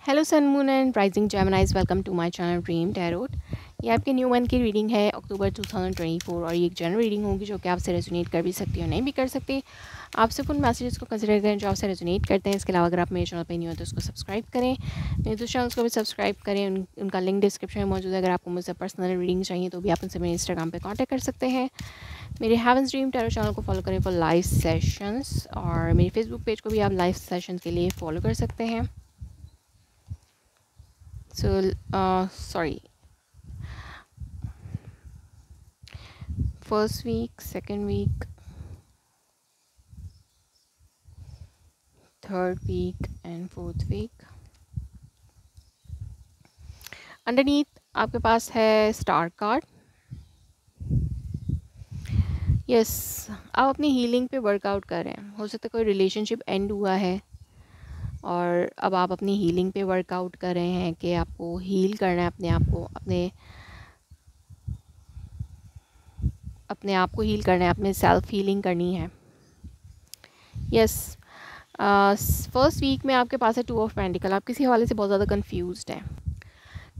Hello sun moon and rising Geminis, welcome to my channel dream tarot. ये आपके new month की reading है अक्टूबर 2024 और ये एक जनरल रीडिंग होगी जो कि आपसे रेजोनेट कर भी सकती हो, नहीं भी कर सकती। आप सिर्फ उन मैसेजेस को कंसिडर करें जो आपसे रेजोनेट करते हैं। इसके अलावा अगर आप मेरे चैनल पर नहीं हो तो उसको सब्सक्राइब करें, मेरे दूसरे चैनल्स को भी सब्सक्राइब करें। उनका लिंक डिस्क्रिप्शन में मौजूद है। अगर आपको मुझसे पर्सनल रीडिंग चाहिए तो भी आप उनसे मेरे इंस्टाग्राम पर कॉन्टैक्ट कर सकते हैं। मेरे हेवंस ड्रीम टैरो चैनल को फॉलो करें फॉर लाइव सेशंस, और मेरे फेसबुक पेज को भी आप लाइव सेशन के लिए फॉलो कर सकते हैं। Sorry, first week, second week, third week and fourth week. Underneath आपके पास है स्टार कार्ड। यस, आप अपनी हीलिंग पे वर्कआउट कर रहे हैं। हो सकता है कोई रिलेशनशिप एंड हुआ है और अब आप अपनी हीलिंग पे वर्कआउट कर रहे हैं कि आपको हील करना है अपने आप को, अपने आप को हील करना है, अपने सेल्फ हीलिंग करनी है। यस, फर्स्ट वीक में आपके पास है टू ऑफ पेंटिकल। आप किसी हवाले से बहुत ज़्यादा कंफ्यूज्ड हैं।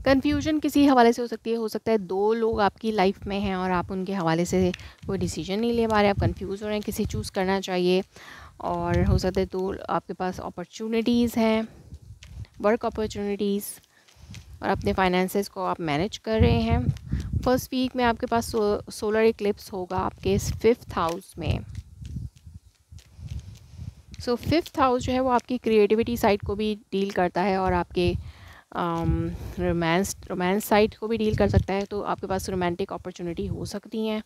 कन्फ्यूजन किसी हवाले से हो सकता है दो लोग आपकी लाइफ में हैं और आप उनके हवाले से कोई डिसीजन नहीं ले पा रहे, आप कंफ्यूज हो रहे हैं, किसी चूज़ करना चाहिए। और हो सकता है तो आपके पास अपॉर्चुनिटीज़ हैं, वर्क अपॉर्चुनिटीज़, और अपने फाइनेंसेस को आप मैनेज कर रहे हैं। फर्स्ट वीक में आपके पास सोलर इक्लिप्स होगा आपके 5th हाउस में। सो 5th हाउस जो है वो आपकी क्रिएटिविटी साइड को भी डील करता है और आपके रोमांस साइड को भी डील कर सकता है। तो आपके पास रोमांटिक अपॉर्चुनिटी हो सकती हैं।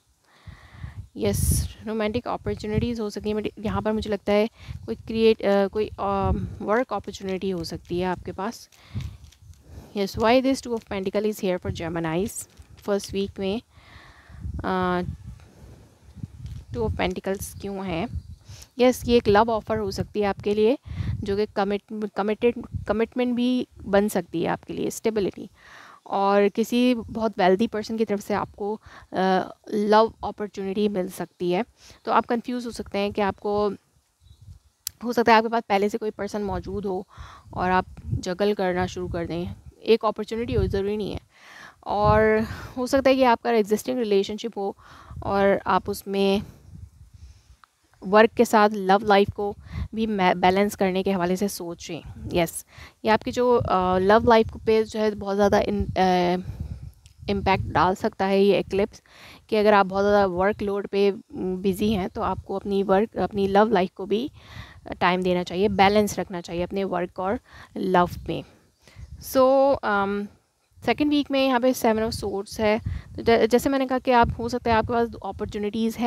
यस, रोमांटिक अपॉर्चुनिटीज़ हो सकती हैं, बट यहाँ पर मुझे लगता है कोई वर्क अपॉर्चुनिटी हो सकती है आपके पास। Yes, why this two of pentacle is here for Geminis first week में। टू ऑफ पेंटिकल्स क्यों है? यस, ये एक लव ऑफ़र हो सकती है आपके लिए, जो कि कमिटमेंट भी बन सकती है आपके लिए, स्टेबिलिटी। और किसी बहुत वेल्दी पर्सन की तरफ से आपको लव अपॉर्चुनिटी मिल सकती है। तो आप कंफ्यूज हो सकते हैं कि आपको हो सकता है आपके पास पहले से कोई पर्सन मौजूद हो और आप जगल करना शुरू कर दें। एक अपॉर्चुनिटी हो, ज़रूरी नहीं है। और हो सकता है कि आपका एग्जिस्टिंग रिलेशनशिप हो और आप उसमें वर्क के साथ लव लाइफ को भी बैलेंस करने के हवाले से सोचें। यस, ये आपकी जो लव लाइफ पे जो है बहुत ज़्यादा इम्पैक्ट डाल सकता है ये एक्लिप्स, कि अगर आप बहुत ज़्यादा वर्क लोड पे बिज़ी हैं तो आपको अपनी लव लाइफ को भी टाइम देना चाहिए, बैलेंस रखना चाहिए अपने वर्क और लव में। सो सेकेंड वीक में यहाँ पे 7 ऑफ सोर्ड्स है। तो जैसे मैंने कहा कि आप हो सकता है आपके पास दो अपॉर्चुनिटीज़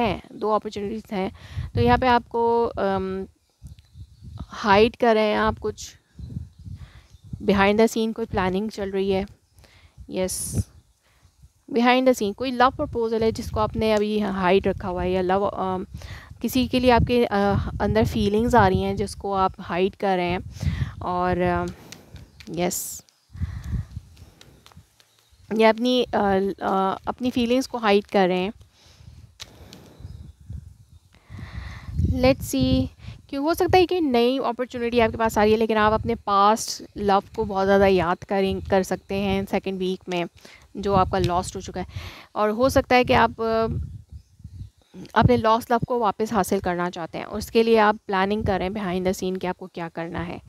हैं। तो यहाँ पे आपको हाइड कर रहे हैं आप, कुछ बिहाइंड द सीन कोई प्लानिंग चल रही है। यस, बिहाइंड द सीन कोई लव प्रपोजल है जिसको आपने अभी हाइड रखा हुआ है, या लव किसी के लिए आपके अंदर फीलिंग्स आ रही हैं जिसको आप हाइड कर रहे हैं। और यस, ये अपनी फीलिंग्स को हाइड कर रहे हैं। लेट्स सी, क्यों हो सकता है कि नई अपॉर्चुनिटी आपके पास आ रही है, लेकिन आप अपने पास्ट लव को बहुत ज़्यादा याद कर सकते हैं सेकंड वीक में, जो आपका लॉस्ट हो चुका है। और हो सकता है कि आप अपने लॉस्ट लव को वापस हासिल करना चाहते हैं, उसके लिए आप प्लानिंग कर रहे हैं बिहाइंड द सीन कि आपको क्या करना है।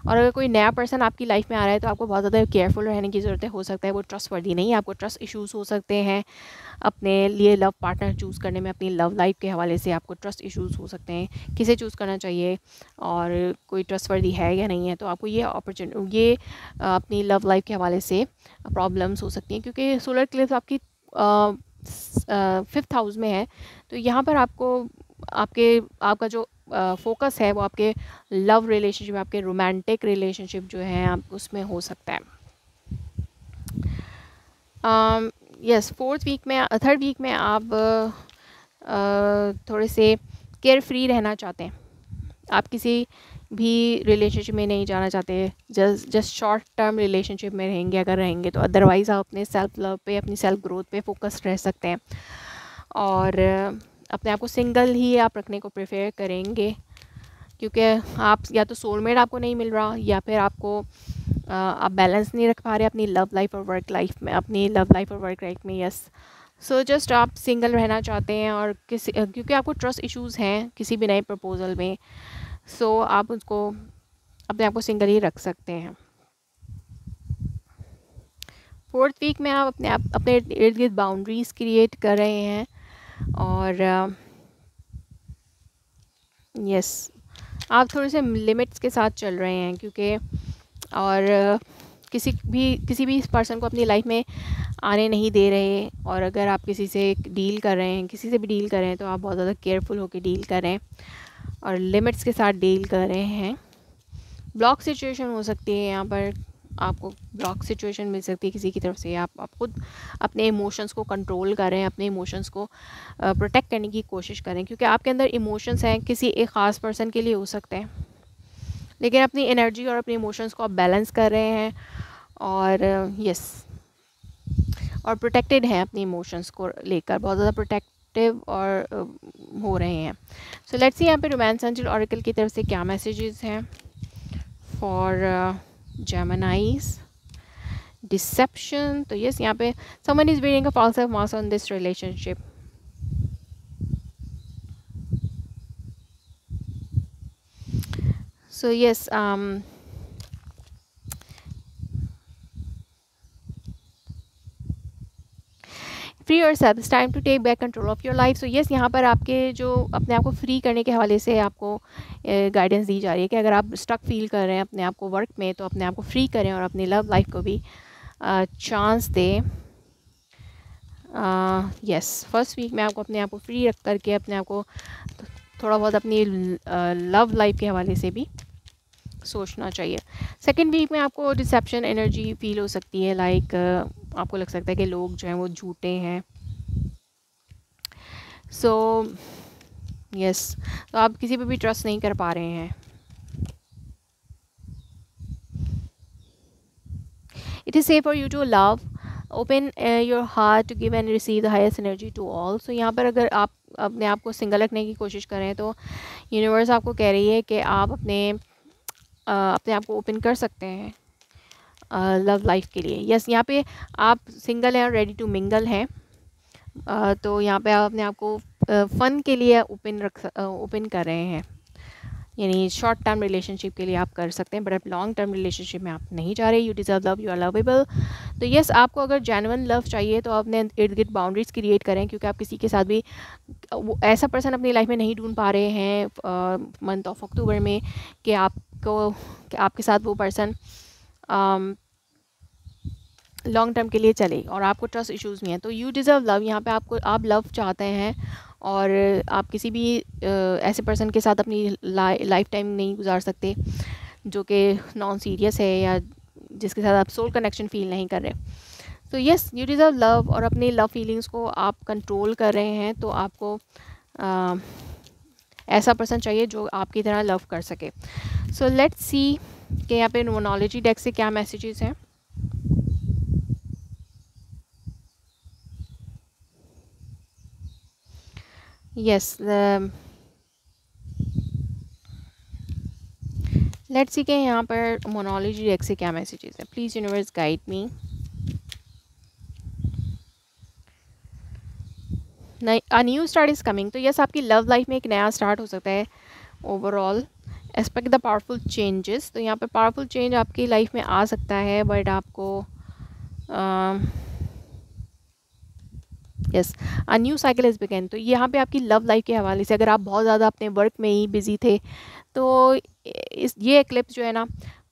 और अगर कोई नया पर्सन आपकी लाइफ में आ रहा है तो आपको बहुत ज़्यादा केयरफुल रहने की ज़रूरत है। हो सकता है वो ट्रस्टवर्दी नहीं है, आपको ट्रस्ट इश्यूज़ हो सकते हैं अपने लिए लव पार्टनर चूज़ करने में। अपनी लव लाइफ के हवाले से आपको ट्रस्ट इश्यूज़ हो सकते हैं, किसे चूज़ करना चाहिए और कोई ट्रस्टवर्दी है या नहीं है। तो आपको ये अपनी लव लाइफ के हवाले से प्रॉब्लम्स हो सकती हैं, क्योंकि सोलर इक्लिप्स आपकी 5th हाउस में है। तो यहाँ पर आपका जो फोकस है वो आपके लव रिलेशनशिप, आपके रोमांटिक रिलेशनशिप जो है आप उसमें हो सकता है। यस, थर्ड वीक में आप थोड़े से केयर फ्री रहना चाहते हैं। आप किसी भी रिलेशनशिप में नहीं जाना चाहते, जस्ट शॉर्ट टर्म रिलेशनशिप में रहेंगे तो अदरवाइज़ आप अपने सेल्फ लव पे, अपनी सेल्फ ग्रोथ पे फोकस रह सकते हैं। और अपने आप को सिंगल ही आप रखने को प्रेफर करेंगे, क्योंकि आप या तो सोलमेट आपको नहीं मिल रहा, या फिर आपको आप बैलेंस नहीं रख पा रहे अपनी लव लाइफ और वर्क लाइफ में, अपनी लव लाइफ और वर्क लाइफ में। यस, सो जस्ट आप सिंगल रहना चाहते हैं और किसी क्योंकि आपको ट्रस्ट इश्यूज़ हैं किसी भी नए प्रपोज़ल में, सो आप उसको अपने आप को सिंगल ही रख सकते हैं। फोर्थ वीक में आप अपने इर्द गिर्द बाउंड्रीज़ क्रिएट कर रहे हैं और यस आप थोड़े से लिमिट्स के साथ चल रहे हैं, क्योंकि और किसी भी पर्सन को अपनी लाइफ में आने नहीं दे रहे। और अगर आप किसी से डील कर रहे हैं, किसी से भी डील कर रहे हैं, तो आप बहुत ज़्यादा केयरफुल होकर डील कर रहे हैं और लिमिट्स के साथ डील कर रहे हैं। ब्लॉक सिचुएशन हो सकती है, यहाँ पर आपको ब्लॉक सिचुएशन मिल सकती है किसी की तरफ से। आप खुद अपने इमोशंस को कंट्रोल करें, अपने इमोशंस को प्रोटेक्ट करने की कोशिश करें, क्योंकि आपके अंदर इमोशंस हैं किसी एक ख़ास पर्सन के लिए हो सकते हैं, लेकिन अपनी एनर्जी और अपने इमोशंस को आप बैलेंस कर रहे हैं और यस और प्रोटेक्टेड हैं अपने इमोशंस को लेकर, बहुत ज़्यादा प्रोटेक्टिव और हो रहे हैं। सो लेट्स सी यहाँ पे रोमांस एंजल ऑरेकल की तरफ से क्या मैसेजेस हैं फॉर Geminis. Deception. तो यस यहाँ पे someone is wearing a false mask on this relationship. So yes, free yourself, it's time to take back control of your life. So yes यहाँ पर आपके जो अपने आप को फ्री करने के हवाले से आपको गाइडेंस दी जा रही है कि अगर आप स्टक फील कर रहे हैं अपने आप को वर्क में, तो अपने आप को फ्री करें और अपनी लव लाइफ को भी चांस दें। यस फर्स्ट वीक में आपको अपने आप को फ्री रख करके अपने आप को थोड़ा बहुत अपनी लव लाइफ के हवाले से भी सोचना चाहिए। सेकेंड वीक में आपको डिसेप्शन एनर्जी फील हो सकती है, लाइक आपको लग सकता है कि लोग जो हैं वो झूठे हैं। सो यस तो आप किसी पे भी ट्रस्ट नहीं कर पा रहे हैं। It is safe for you to love, open your heart to give and receive the highest energy to all. So यहाँ पर अगर आप अपने आप को सिंगल रखने की कोशिश करें, तो यूनिवर्स आपको कह रही है कि आप अपने आप को ओपन कर सकते हैं लव लाइफ के लिए। यस यहाँ पे आप सिंगल हैं और रेडी टू मिंगल हैं, तो यहाँ पे आप अपने आप को फ़न के लिए ओपन कर रहे हैं, यानी शॉर्ट टर्म रिलेशनशिप के लिए आप कर सकते हैं, बट आप लॉन्ग टर्म रिलेशनशिप में आप नहीं जा रहे। You deserve love, you are lovable. तो यस आपको अगर जेन्युइन लव चाहिए तो अपने इर्द गिर्द बाउंड्रीज़ क्रिएट करें, क्योंकि आप किसी के साथ भी वो ऐसा पर्सन अपनी लाइफ में नहीं ढूंढ पा रहे हैं मंथ ऑफ अक्टूबर में कि आपके साथ वो पर्सन लॉन्ग टर्म के लिए चले और आपको ट्रस्ट इश्यूज़ नहीं है। तो यू डिज़र्व लव, यहाँ पे आप लव चाहते हैं और आप किसी भी ऐसे पर्सन के साथ अपनी लाइफ टाइम नहीं गुजार सकते जो कि नॉन सीरियस है या जिसके साथ आप सोल कनेक्शन फील नहीं कर रहे। तो यस यू डिज़र्व लव और अपनी लव फीलिंग्स को आप कंट्रोल कर रहे हैं, तो आपको ऐसा पर्सन चाहिए जो आपकी तरह लव कर सके। सो लेट्स सी कि यहाँ पे न्यूमरोलॉजी डेक से क्या मैसेजेस हैं। यस लेट्स सी के यहाँ पर मोनोलॉजी डेक से क्या मैसेजेस है। Please universe guide me. A new start is coming. तो यस आपकी लव लाइफ में एक नया स्टार्ट हो सकता है overall. Expect the powerful changes. तो यहाँ पर पावरफुल चेंज आपकी लाइफ में आ सकता है, बट आपको yes a new cycle is begin. तो यहाँ पे आपकी लव लाइफ के हवाले से अगर आप बहुत ज़्यादा अपने वर्क में ही बिजी थे, तो ये एक्लिप्स जो है ना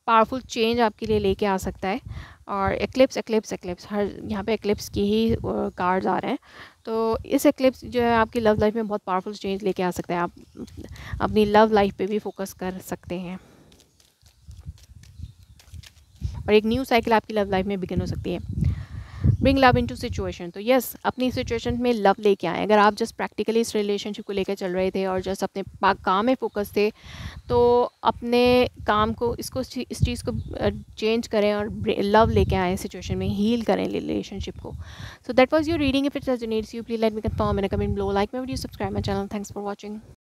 पावरफुल चेंज आपके लिए लेके आ सकता है। और एक्लिप्स हर यहाँ पे एक्लिप्स की ही कार्ड्स आ रहे हैं। तो इस एक्लिप्स जो है आपकी लव लाइफ में बहुत पावरफुल चेंज लेके आ सकता है। आप अपनी लव लाइफ पे भी फोकस कर सकते हैं और एक न्यू साइकिल आपकी लव लाइफ में बिगिन हो सकती है। Bring love into situation. तो यस अपनी सिचुएशन में लव लेके आए। अगर आप जस्ट प्रैक्टिकली इस रिलेशनशिप को लेकर चल रहे थे और जस्ट अपने काम में फोकस थे, तो अपने काम को इस चीज़ को चेंज करें और लव लेके आए सिचुएशन में, हील करें रिलेशनशिप को। So that was your reading. If it resonates you please let me confirm in a comment below, like my video, subscribe my channel. Thanks for watching.